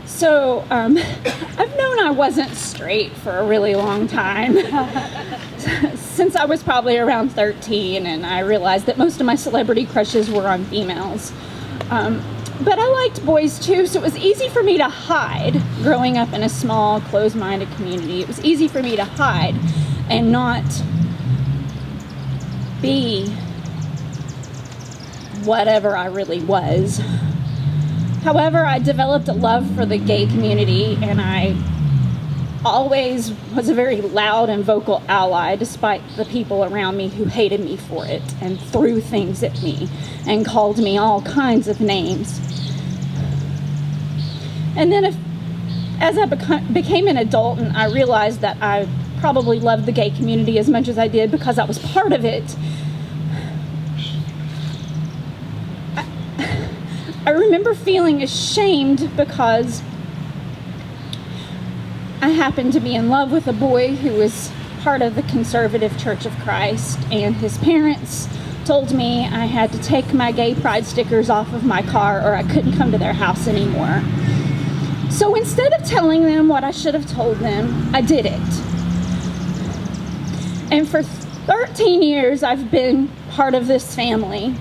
So, I've known I wasn't straight for a really long time, since I was probably around 13, and I realized that most of my celebrity crushes were on females. But I liked boys too, so it was easy for me to hide growing up in a small, closed-minded community. It was easy for me to hide and not be whatever I really was. However, I developed a love for the gay community, and I always was a very loud and vocal ally, despite the people around me who hated me for it and threw things at me and called me all kinds of names. And then as I became an adult and I realized that I probably loved the gay community as much as I did because I was part of it, I remember feeling ashamed because I happened to be in love with a boy who was part of the Conservative Church of Christ, and his parents told me I had to take my gay pride stickers off of my car or I couldn't come to their house anymore. So instead of telling them what I should have told them, I did it. And for 13 years, I've been part of this family.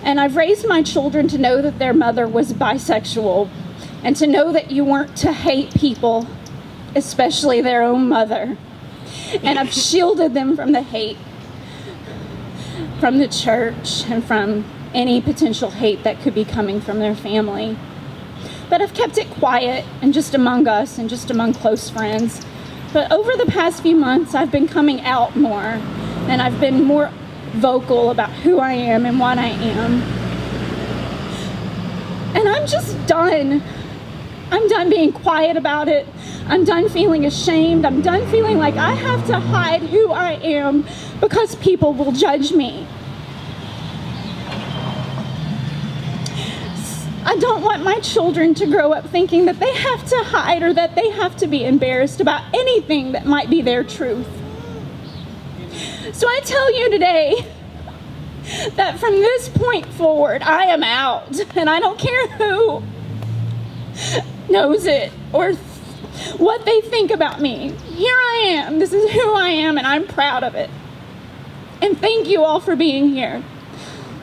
And I've raised my children to know that their mother was bisexual, and to know that you weren't to hate people, especially their own mother. And I've shielded them from the hate from the church and from any potential hate that could be coming from their family. But I've kept it quiet and just among us and just among close friends. But over the past few months, I've been coming out more, and I've been more vocal about who I am and what I am. And I'm just done. I'm done being quiet about it. I'm done feeling ashamed. I'm done feeling like I have to hide who I am because people will judge me. I don't want my children to grow up thinking that they have to hide or that they have to be embarrassed about anything that might be their truth. So I tell you today that from this point forward, I am out, and I don't care who knows it or what they think about me. Here I am. This is who I am, and I'm proud of it. And thank you all for being here.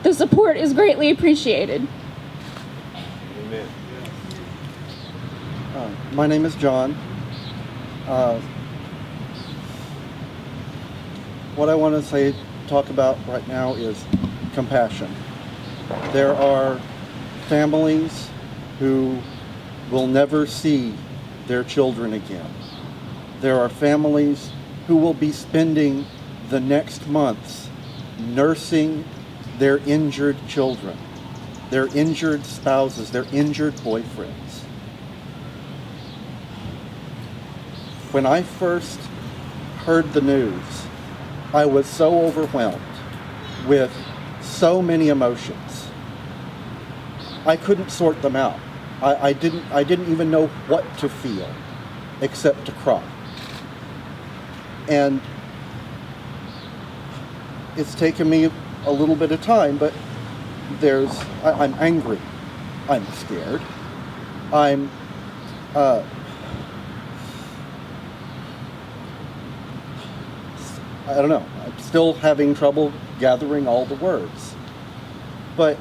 The support is greatly appreciated. Amen. My name is John. What I want to talk about right now is compassion. There are families who will never see their children again. There are families who will be spending the next months nursing their injured children, their injured spouses, their injured boyfriends. When I first heard the news, I was so overwhelmed with so many emotions. I couldn't sort them out. I didn't even know what to feel except to cry. And it's taken me a little bit of time, but I'm angry. I'm scared. I don't know. I'm still having trouble gathering all the words. But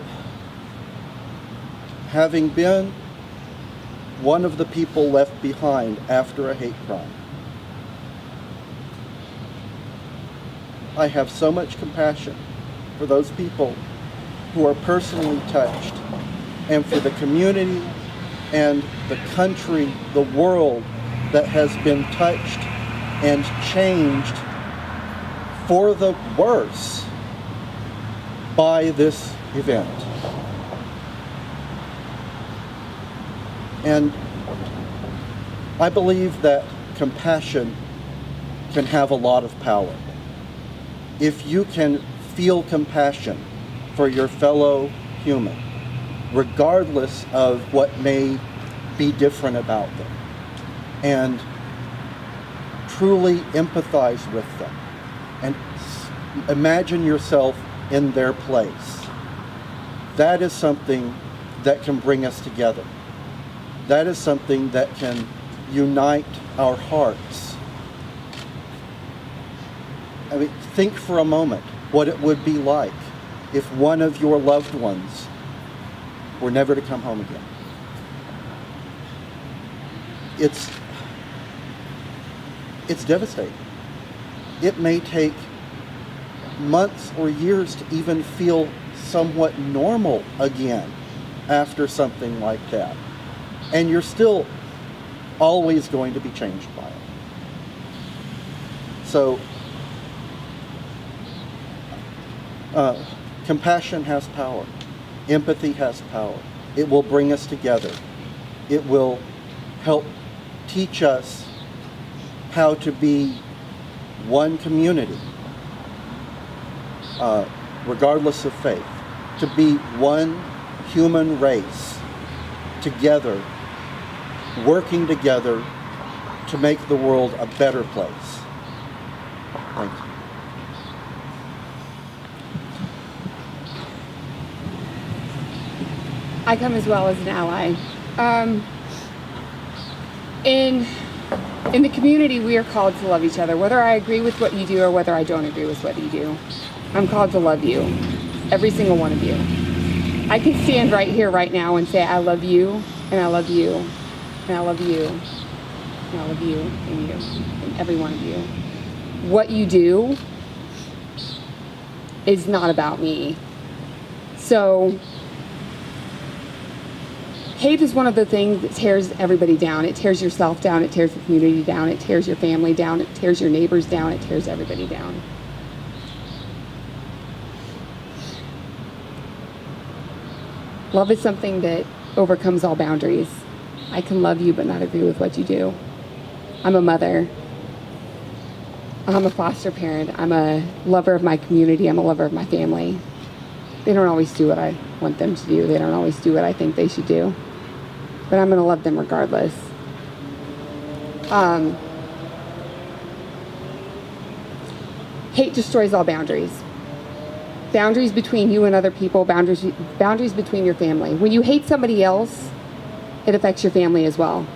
having been one of the people left behind after a hate crime, I have so much compassion for those people who are personally touched, and for the community and the country, the world that has been touched and changed for the worse by this event. And I believe that compassion can have a lot of power. If you can feel compassion for your fellow human, regardless of what may be different about them, and truly empathize with them, and imagine yourself in their place, that is something that can bring us together. that is something that can unite our hearts. I mean, think for a moment what it would be like if one of your loved ones were never to come home again. It's devastating. It may take months or years to even feel somewhat normal again after something like that. And you're still always going to be changed by it. So, compassion has power. Empathy has power. It will bring us together. It will help teach us how to be one community, regardless of faith, to be one human race, together, working together to make the world a better place. Thank you. I come as well as an ally. In the community, we are called to love each other, whether I agree with what you do or whether I don't agree with what you do. I'm called to love you, every single one of you. I can stand right here, right now, and say, I love you, and I love you, and I love you, and I love you, and every one of you. What you do is not about me. So, hate is one of the things that tears everybody down. It tears yourself down, it tears the community down, it tears your family down, it tears your neighbors down, it tears everybody down. Love is something that overcomes all boundaries. I can love you but not agree with what you do. I'm a mother. I'm a foster parent. I'm a lover of my community. I'm a lover of my family. They don't always do what I want them to do. They don't always do what I think they should do. But I'm going to love them regardless. Hate destroys all boundaries. Boundaries between you and other people, boundaries between your family. When you hate somebody else, it affects your family as well.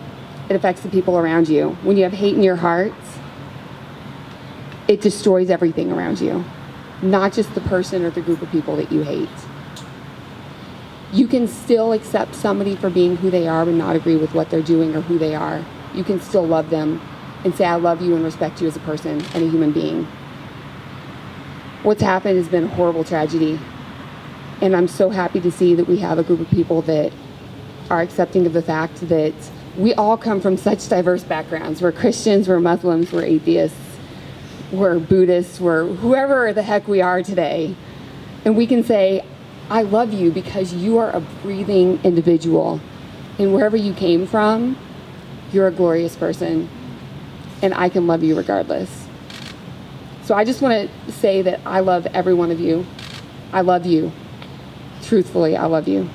It affects the people around you. When you have hate in your heart, it destroys everything around you. Not just the person or the group of people that you hate. You can still accept somebody for being who they are but not agree with what they're doing or who they are. You can still love them and say, I love you and respect you as a person and a human being. What's happened has been a horrible tragedy. And I'm so happy to see that we have a group of people that are accepting of the fact that we all come from such diverse backgrounds. We're Christians, we're Muslims, we're atheists, we're Buddhists, we're whoever the heck we are today. And we can say, I love you because you are a breathing individual. And wherever you came from, you're a glorious person. And I can love you regardless. So I just want to say that I love every one of you. I love you. Truthfully, I love you.